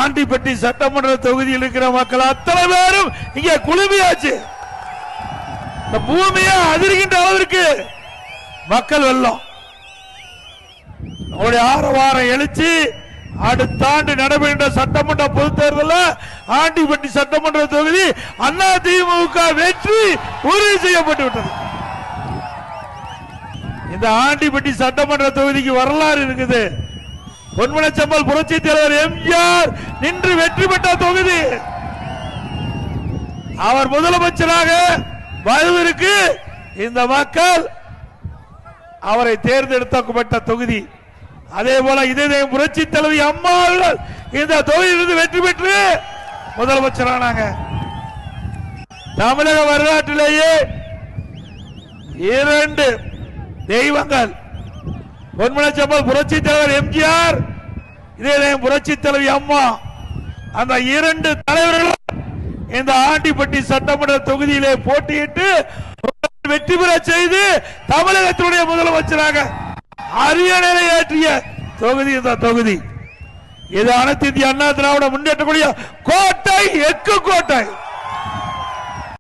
ஆண்டிப்பட்டி சட்டமன்ற தொகுதியில் இருக்கிற மக்கள் அத்தனை பேரும் இங்கே குழுமியாச்சு. இந்த பூமியை அதிர்கின்ற அளவிற்கு மக்கள் வெள்ளம். ஆரவாரம் எழுச்சி அடுத்த ஆண்டு நடைபெறுகின்ற சட்டமன்ற பொதுத் தேர்தலில் ஆண்டிப்பட்டி சட்டமன்ற தொகுதி அதிமுக வெற்றி உறுதி செய்யப்பட்டு விட்டது. இந்த ஆண்டிப்பட்டி சட்டமன்ற தொகுதிக்கு வரலாறு இருக்குது. பொன்மனச்செம்மல் புரட்சி தலைவர் எம்ஜிஆர் நின்று வெற்றி பெற்ற தொகுதி. அவர் முதலமைச்சராக வருவதற்கு இந்த மக்கள் அவரை தேர்ந்தெடுக்கப்பட்ட தொகுதி. அதே போல இதே புரட்சி தலைவி அம்மா அவர்கள் இந்த தொகுதியிலிருந்து வெற்றி பெற்று முதலமைச்சரானாங்க. தமிழக வரலாற்றிலேயே 2 தெய்வங்கள், பொன்மனச்செம்மல் புரட்சி தலைவர் எம்ஜிஆர், இதே புரட்சி தலைவி அம்மா, அந்த 2 தலைவர்களும் இந்த ஆண்டிப்பட்டி சட்டமன்ற தொகுதியிலே போட்டியிட்டு வெற்றி பெற செய்து தமிழகத்தினுடைய முதலமைச்சராக அரியணை ஏற்றிய தொகுதி இந்த தொகுதி. இது அனைத்து இந்திய அண்ணா திராவிட முன்னேற்ற கோட்டை, எக்கு கோட்டை.